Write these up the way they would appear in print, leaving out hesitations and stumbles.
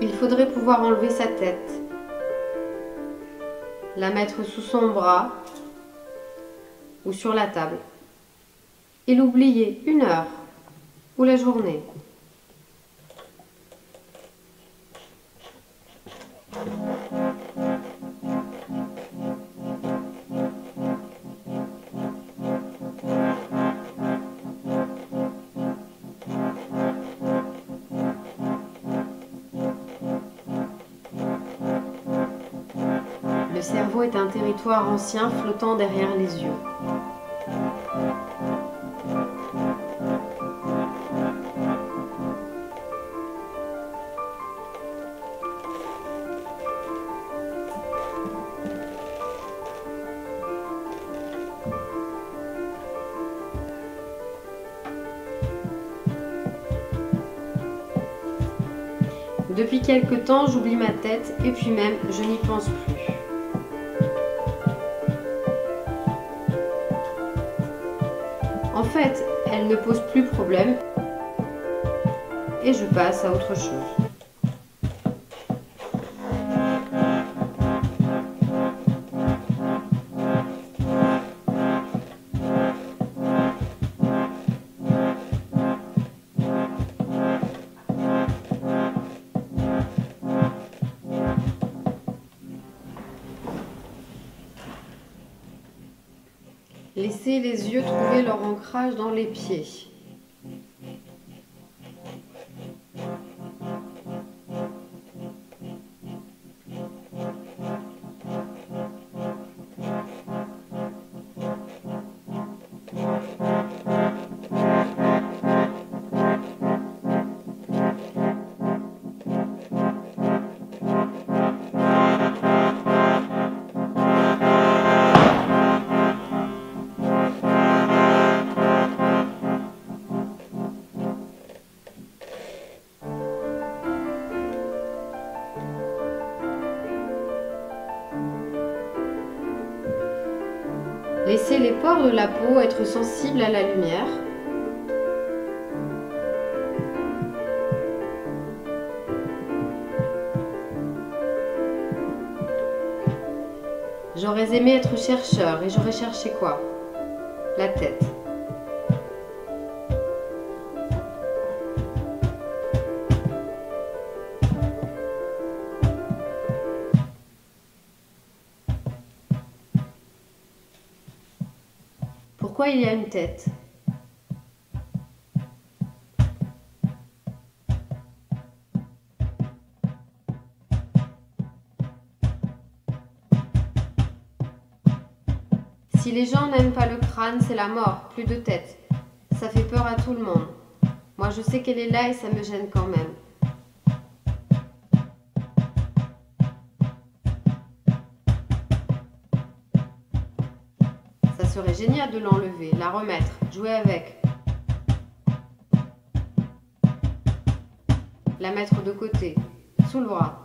Il faudrait pouvoir enlever sa tête, la mettre sous son bras ou sur la table et l'oublier 1 heure ou la journée. Le cerveau est un territoire ancien flottant derrière les yeux. Depuis quelque temps, j'oublie ma tête et puis même, je n'y pense plus. En fait, elle ne pose plus problème et je passe à autre chose. Laissez les yeux trouver leur ancrage dans les pieds. Laissez les pores de la peau être sensibles à la lumière. J'aurais aimé être chercheur et j'aurais cherché quoi? La tête. Pourquoi il y a une tête? Si les gens n'aiment pas le crâne, c'est la mort, plus de tête. Ça fait peur à tout le monde. Moi, je sais qu'elle est là et ça me gêne quand même. Ça serait génial de l'enlever, la remettre, jouer avec. La mettre de côté, sous le bras.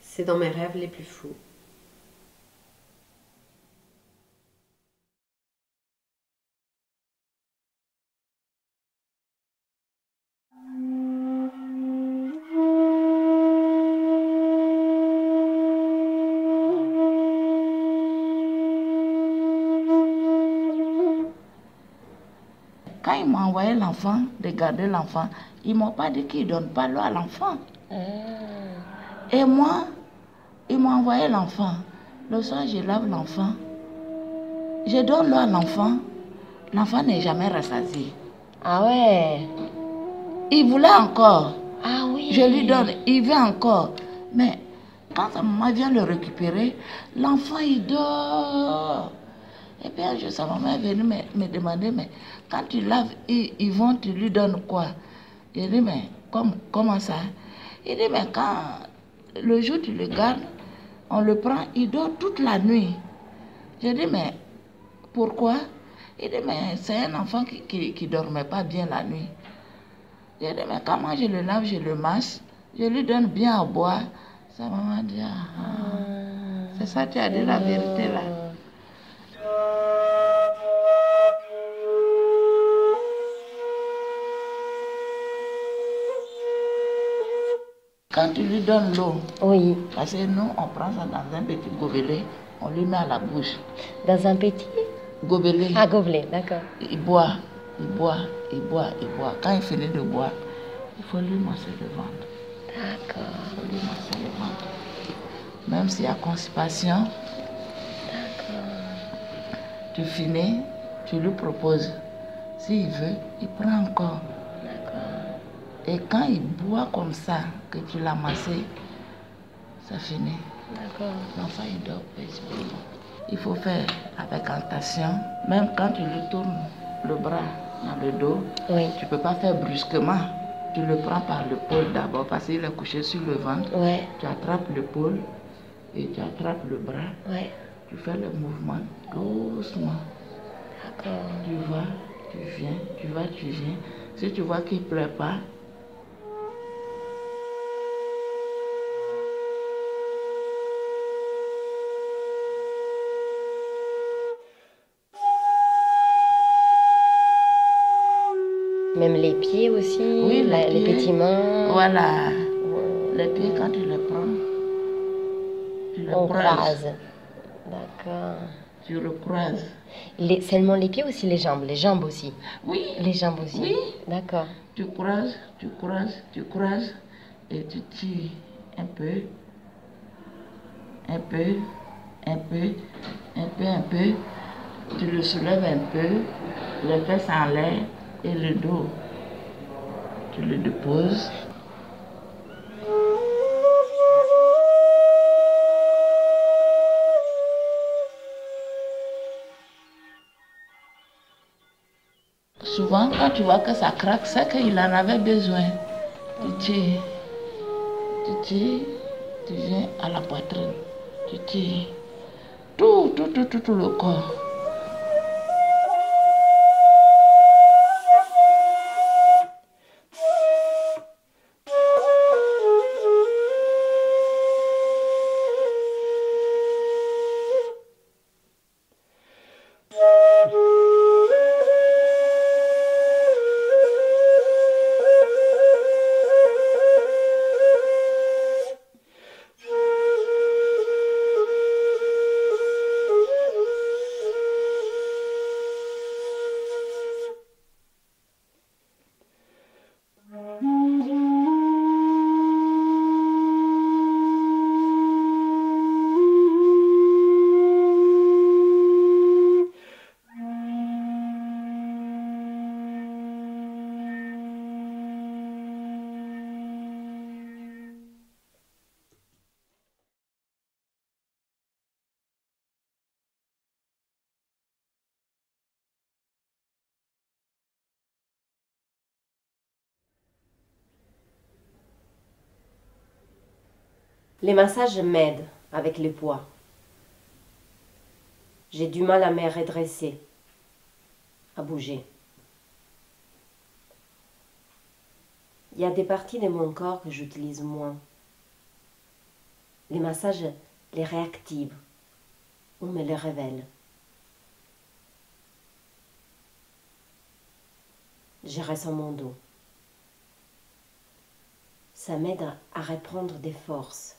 C'est dans mes rêves les plus fous. Quand ils m'ont envoyé l'enfant, de garder l'enfant, ils ne m'ont pas dit qu'ils ne donnent pas l'eau à l'enfant. Et moi, ils m'ont envoyé l'enfant. Le soir, je lave l'enfant. Je donne l'eau à l'enfant. L'enfant n'est jamais rassasié. Ah ouais. Il voulait encore. Ah oui. Je lui donne, il veut encore. Mais quand sa maman vient le récupérer, l'enfant, il dort. Et puis un jour, sa maman est venue me demander, mais quand tu laves Yvon, tu lui donnes quoi? Je dis, mais comment ça? Il dit, mais quand le jour tu le gardes, on le prend, il dort toute la nuit. Je dis, mais pourquoi? Il dit, mais c'est un enfant qui dormait pas bien la nuit. Je dis, mais quand moi je le lave, je le masse, je lui donne bien à boire. Sa maman dit, C'est ça, tu as dit la vérité là. Quand tu lui donnes l'eau, Oui. parce que nous, on prend ça dans un petit gobelet, on lui met à la bouche. Dans un petit Gobelet. Ah, gobelet, d'accord. Il boit, il boit, il boit, il boit. Quand il finit de boire, il faut lui masser le ventre. D'accord. Il faut lui masser le ventre. Même s'il y a constipation, tu finis, tu lui proposes. S'il veut, il prend encore. Et quand il boit comme ça, que tu l'as massé, ça finit. D'accord. L'enfant, il dort paisiblement. Il faut faire avec attention. Même quand tu lui tournes le bras dans le dos, Oui. tu ne peux pas faire brusquement. Tu le prends par l'épaule d'abord parce qu'il est couché sur le ventre. Ouais. Tu attrapes l'épaule et tu attrapes le bras. Ouais. Tu fais le mouvement doucement. D'accord. Tu vas, tu viens, tu vas, tu viens. Si tu vois qu'il ne pleure pas, Même les pieds aussi, oui, les petits mains. Voilà. Les pieds, quand tu les prends, tu les On croises. croise. D'accord. Tu recroises. Seulement les pieds aussi les jambes? Les jambes aussi? Oui. Les jambes aussi? Oui. D'accord. Tu croises, tu croises, tu croises et tu tires un peu, un peu, un peu, un peu, un peu. Tu le soulèves un peu, les fesses en l'air et le dos. Tu le déposes. Souvent, quand tu vois que ça craque, c'est qu'il en avait besoin. Tu tires, tu viens à la poitrine, tu tires tout le corps. Les massages m'aident avec le poids. J'ai du mal à me redresser, à bouger. Il y a des parties de mon corps que j'utilise moins. Les massages les réactivent ou me les révèlent. Je ressens mon dos. Ça m'aide à reprendre des forces.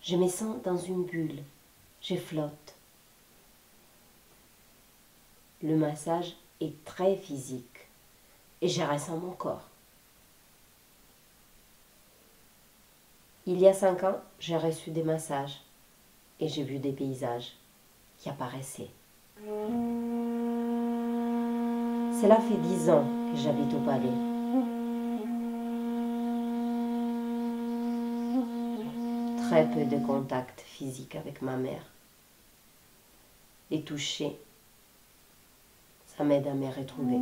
Je me sens dans une bulle. Je flotte. Le massage est très physique et je ressens mon corps. Il y a 5 ans, j'ai reçu des massages et j'ai vu des paysages qui apparaissaient. Cela fait 10 ans que j'habite au palais. Très peu de contact physique avec ma mère. Les toucher, ça m'aide à me retrouver.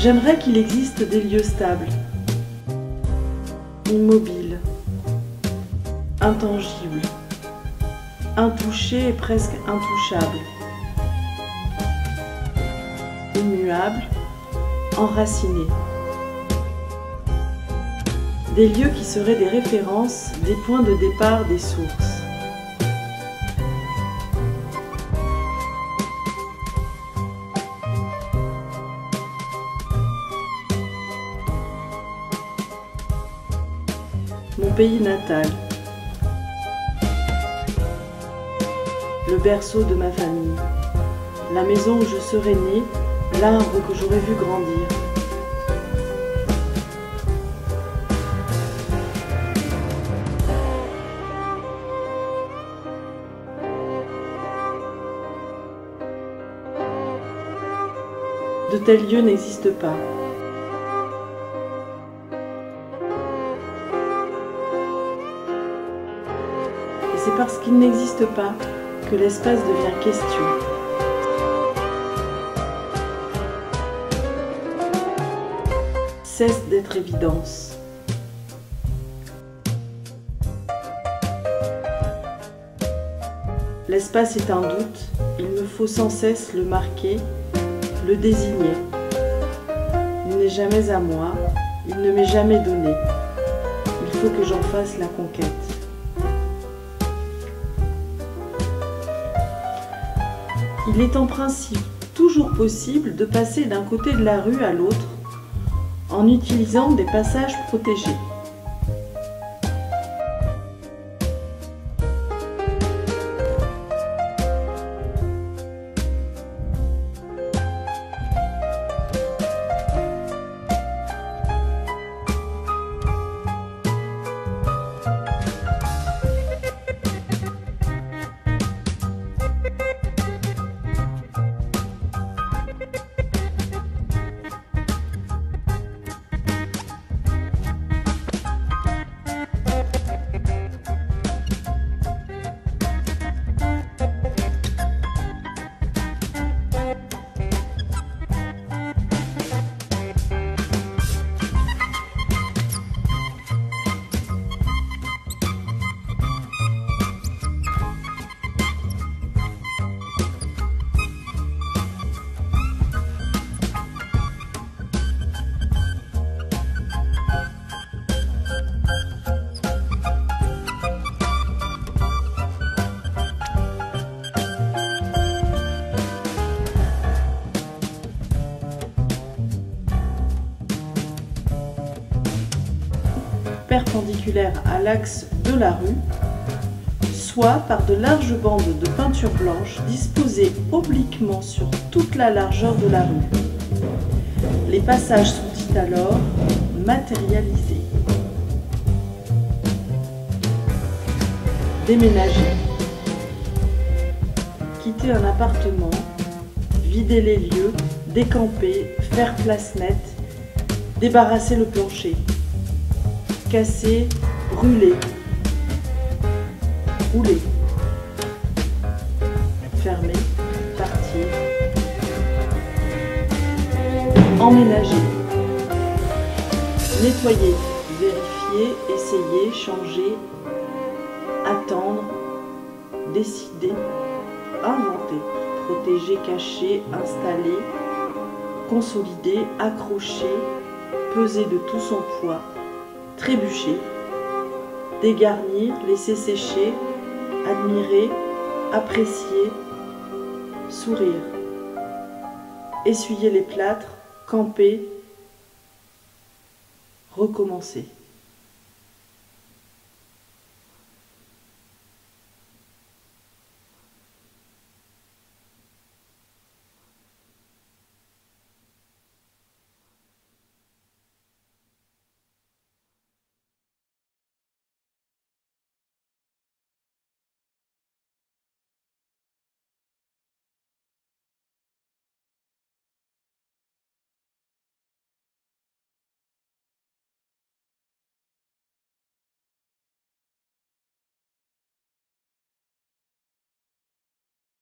J'aimerais qu'il existe des lieux stables, immobiles, intangibles, intouchés et presque intouchables, immuables, enracinés. Des lieux qui seraient des références, des points de départ, des sources. Mon pays natal, le berceau de ma famille, la maison où je serais née, l'arbre que j'aurais vu grandir. De tels lieux n'existent pas. C'est parce qu'il n'existe pas que l'espace devient question. Cesse d'être évidence. L'espace est un doute, il me faut sans cesse le marquer, le désigner. Il n'est jamais à moi, il ne m'est jamais donné. Il faut que j'en fasse la conquête. Il est en principe toujours possible de passer d'un côté de la rue à l'autre en utilisant des passages protégés. perpendiculaires à l'axe de la rue, soit par de larges bandes de peinture blanche disposées obliquement sur toute la largeur de la rue. Les passages sont alors matérialisés. Déménager. Quitter un appartement, vider les lieux, décamper, faire place nette, débarrasser le plancher, casser, brûler, rouler, fermer, partir, emménager, nettoyer, vérifier, essayer, changer, attendre, décider, inventer, protéger, cacher, installer, consolider, accrocher, peser de tout son poids, trébucher, dégarnir, laisser sécher, admirer, apprécier, sourire, essuyer les plâtres, camper, recommencer.